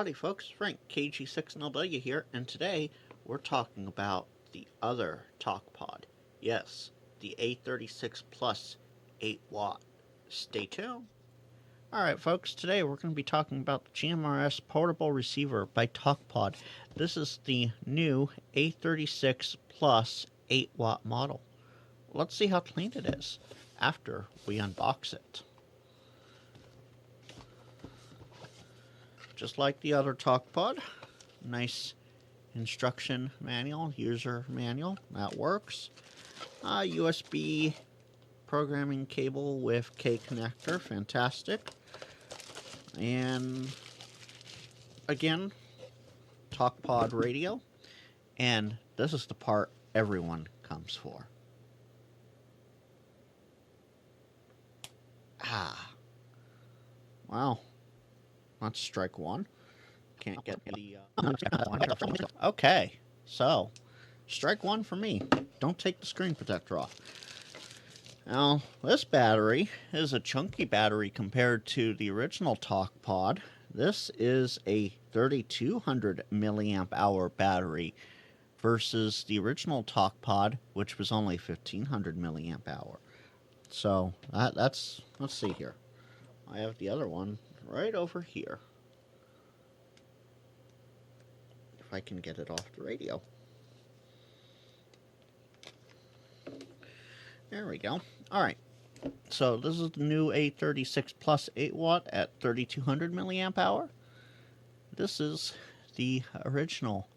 Howdy folks, Frank, KG6NLW here, and today we're talking about the other Talkpod. Yes, the A36Plus 8-watt. Stay tuned. Alright folks, today we're going to be talking about the GMRS portable receiver by Talkpod. This is the new A36 Plus 8-watt model. Let's see how clean it is after we unbox it. Just like the other Talkpod, nice instruction manual, user manual, that works. USB programming cable with K connector, fantastic. And again, Talkpod radio, and this is the part everyone comes for. Wow. That's strike one. Can't get the... Okay, so, strike one for me. Don't take the screen protector off. Now, this battery is a chunky battery compared to the original Talkpod. This is a 3200 milliamp hour battery versus the original Talkpod, which was only 1500 milliamp hour. So, that's... Let's see here. I have the other one right over here. If I can get it off the radio. There we go. Alright. So this is the new A36 Plus 8 watt at 3200 milliamp hour. This is the original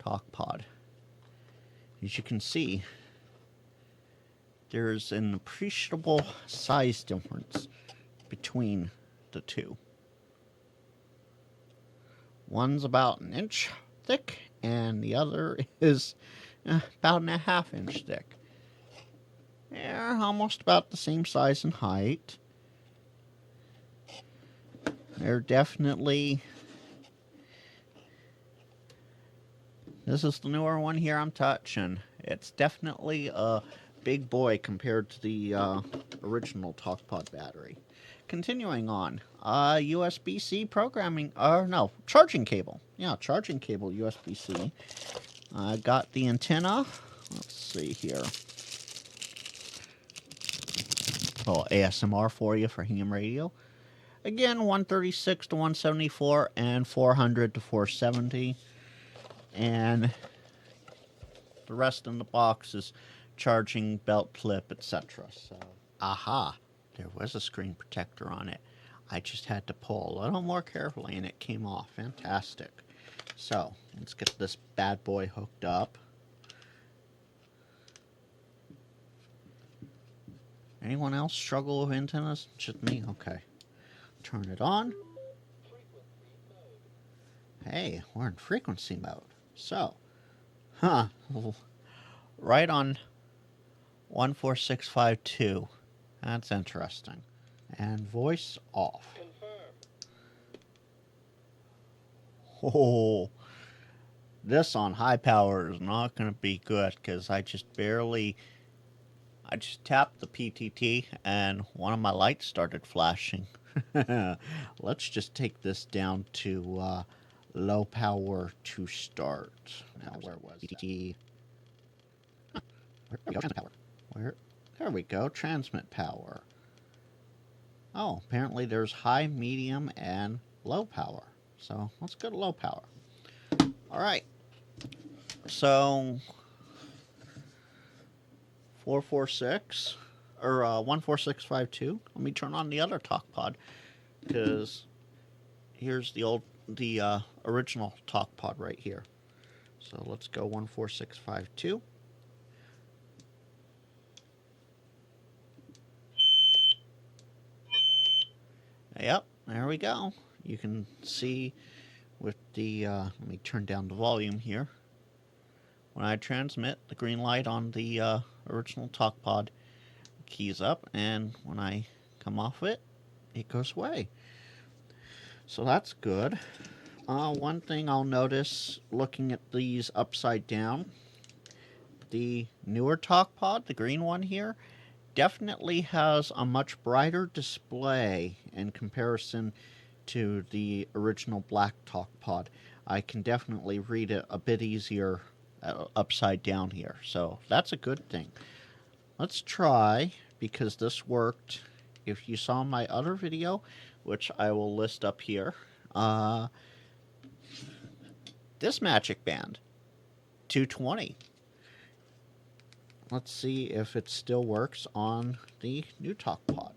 Talkpod. As you can see, there's an appreciable size difference between the two. One's about an inch thick, and the other is about a half-inch thick. They're almost about the same size and height. They're definitely... This is the newer one here I'm touching. It's definitely a big boy compared to the original Talkpod battery. Continuing on, USB-C programming, no, charging cable. Yeah, charging cable, USB-C. I got the antenna. Let's see here. Oh, ASMR for you for ham radio. Again, 136 to 174 and 400 to 470. And the rest in the box is charging, belt clip, etc. So, aha. There was a screen protector on it. I just had to pull a little more carefully and it came off. Fantastic. So, let's get this bad boy hooked up. Anyone else struggle with antennas? Just me? Okay. Turn it on. Hey, we're in frequency mode. So, right on 14652. That's interesting. And voice off. Oh, this on high power is not going to be good because I just tapped the PTT and one of my lights started flashing. Let's just take this down to low power to start. Now, where was PTT? Where we go, transmit power. There we go, transmit power. Oh, apparently there's high, medium, and low power. So let's go to low power. Alright. So 446 or 14652. Let me turn on the other Talkpod because here's the original Talkpod right here. So let's go 14652. Yep, there we go. You can see with the, let me turn down the volume here. When I transmit, the green light on the original Talkpod keys up, and when I come off it, it goes away. So that's good. One thing I'll notice looking at these upside down, the newer Talkpod, the green one here, definitely has a much brighter display in comparison to the original black Talkpod. I can definitely read it a bit easier upside down here, so that's a good thing. Let's try, because this worked. If you saw my other video, which I will list up here, this Magic Band, 220. Let's see if it still works on the new Talkpod.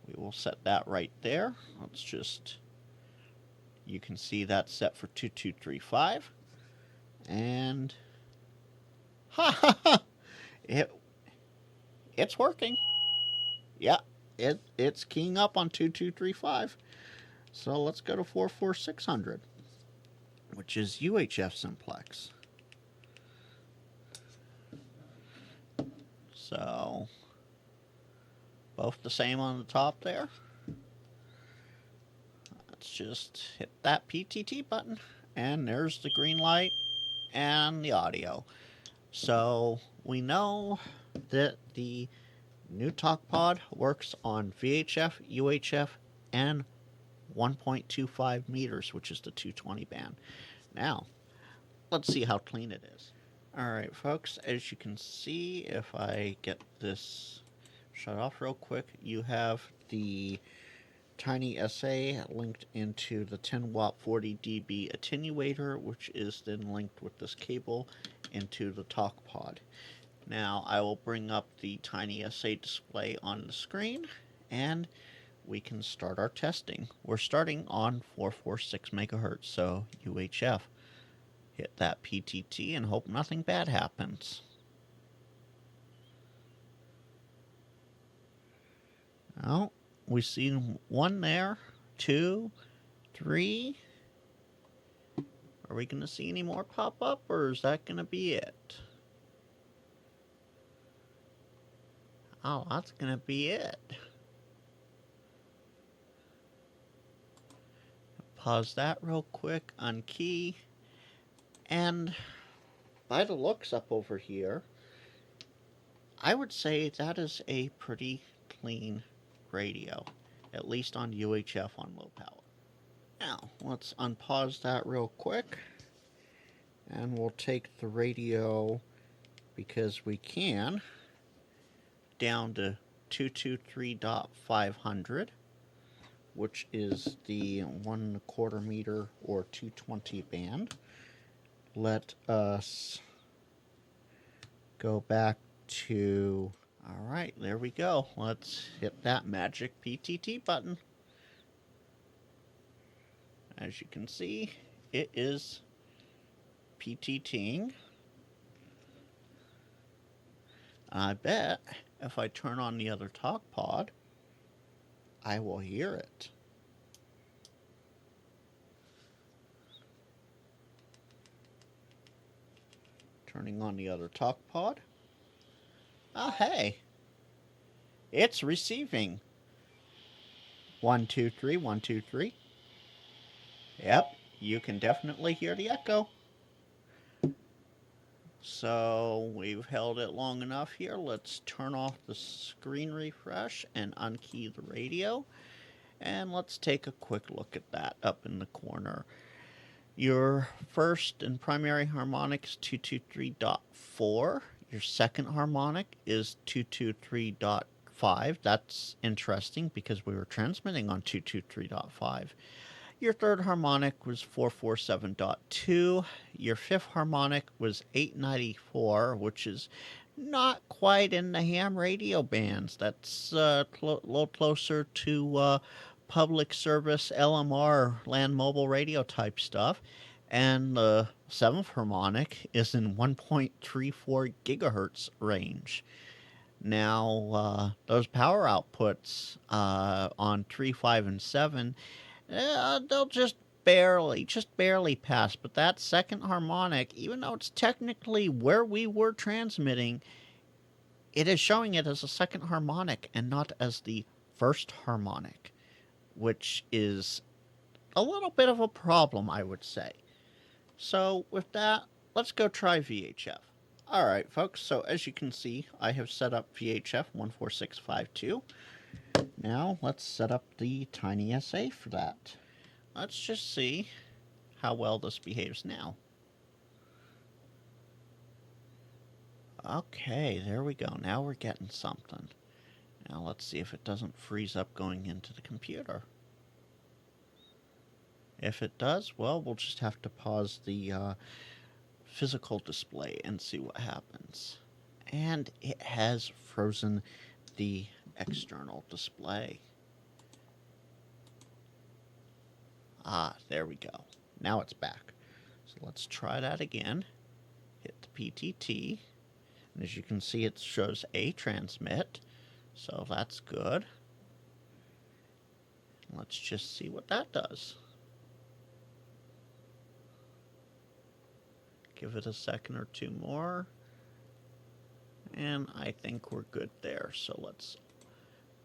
We will set that right there. Let's just, you can see that's set for 2235. And, ha ha ha! It's working. Yeah, it's keying up on 2235. So let's go to 44600, which is UHF simplex. So, both the same on the top there. Let's just hit that PTT button, and there's the green light and the audio. So, we know that the new Talkpod works on VHF, UHF, and 1.25 meters, which is the 220 band. Now, let's see how clean it is. Alright folks, as you can see, if I get this shut off real quick, you have the Tiny SA linked into the 10 watt 40 dB attenuator, which is then linked with this cable into the Talkpod. Now I will bring up the Tiny SA display on the screen, and we can start our testing. We're starting on 446 megahertz, so UHF. Hit that PTT and hope nothing bad happens. Oh, we see one there, 2, 3. Are we going to see any more pop up, or is that going to be it? Oh, that's going to be it. Pause that real quick, unkey. And by the looks up over here, I would say that is a pretty clean radio, at least on UHF on low power. Now, let's unpause that real quick, and we'll take the radio, because we can, down to 223.500, which is the 1.25 meter or 220 band. Let us go back to, alright, there we go. Let's hit that magic PTT button. As you can see, it is PTTing. I bet if I turn on the other Talkpod, I will hear it. Turning on the other Talkpod. Ah, hey. It's receiving. 1, 2, 3, 1, 2, 3. Yep, you can definitely hear the echo. So we've held it long enough here. Let's turn off the screen refresh and unkey the radio. And let's take a quick look at that up in the corner. Your first and primary harmonic is 223.4. Your second harmonic is 223.5. That's interesting because we were transmitting on 223.5. Your third harmonic was 447.2. Your fifth harmonic was 894, which is not quite in the ham radio bands. That's a little closer to public service LMR, land mobile radio type stuff. And the seventh harmonic is in 1.34 gigahertz range. Now, those power outputs on 3, 5, and 7, they'll just barely pass. But that second harmonic, even though it's technically where we were transmitting, it is showing it as a second harmonic and not as the first harmonic, which is a little bit of a problem, I would say. So with that, let's go try VHF. Alright folks, so as you can see, I have set up VHF 14652. Now let's set up the tiny SA for that. Let's just see how well this behaves now. Okay, there we go. Now we're getting something. Now let's see if it doesn't freeze up going into the computer. If it does, well, we'll just have to pause the physical display and see what happens. And it has frozen the external display. Ah, there we go. Now it's back. So let's try that again. Hit the PTT. And as you can see, it shows A transmit. So that's good. Let's just see what that does. Give it a second or two more. And I think we're good there. So let's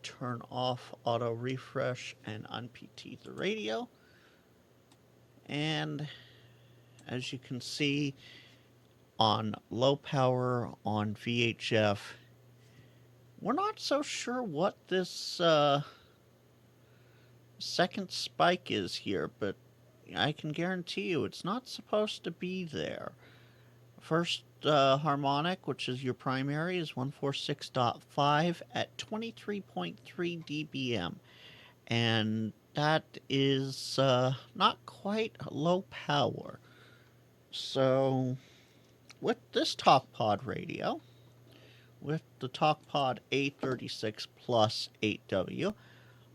turn off auto refresh and un-PT the radio. And as you can see, on low power on VHF, we're not so sure what this second spike is here, but I can guarantee you it's not supposed to be there. First harmonic, which is your primary, is 146.5 at 23.3 dBm. And that is not quite low power. So with this Talkpod radio, with the Talkpod A36Plus 8W,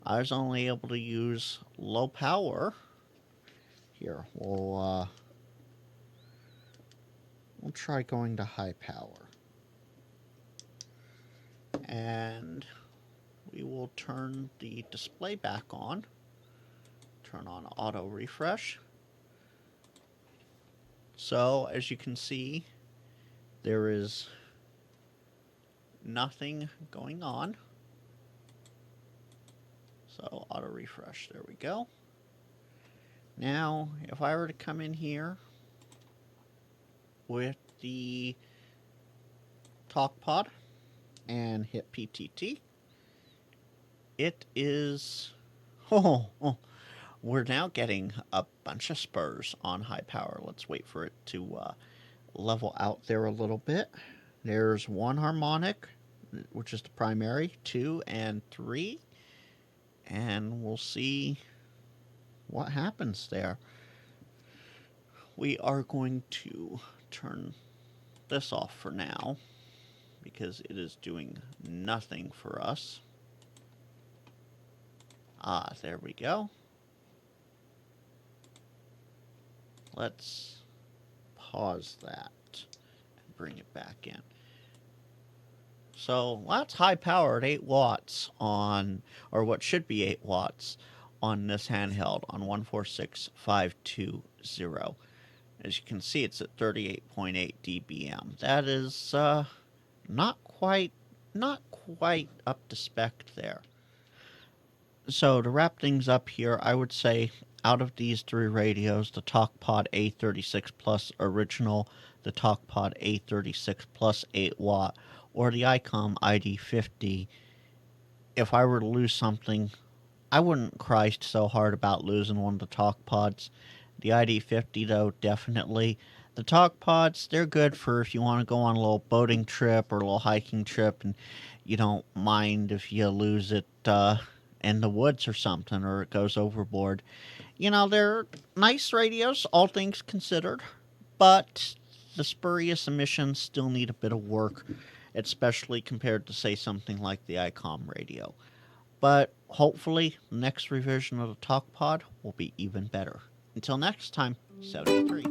I was only able to use low power. Here, we'll try going to high power. And we will turn the display back on. Turn on auto refresh. So, as you can see, there is nothing going on. So, auto refresh, there we go. Now, if I were to come in here with the Talkpod and hit PTT, it is, we're now getting a bunch of spurs on high power. Let's wait for it to level out there a little bit. There's one harmonic, which is the primary, 2 and 3, and we'll see what happens there. We are going to turn this off for now because it is doing nothing for us. Ah, there we go. Let's pause that and bring it back in. So that's high power at 8 watts on, or what should be 8 watts on this handheld on 146520. As you can see, it's at 38.8 dBm. That is not quite up to spec there. So to wrap things up here, I would say out of these three radios, the Talkpod A36Plus original, the Talkpod A36Plus 8 watt, or the ICOM ID50, if I were to lose something, I wouldn't cry so hard about losing one of the Talkpods. The ID50, though, definitely. The Talkpods, they're good for if you want to go on a little boating trip or a little hiking trip and you don't mind if you lose it in the woods or something, or it goes overboard. You know, they're nice radios, all things considered, but the spurious emissions still need a bit of work, especially compared to, say, something like the ICOM radio. But hopefully, the next revision of the Talkpod will be even better. Until next time, 73.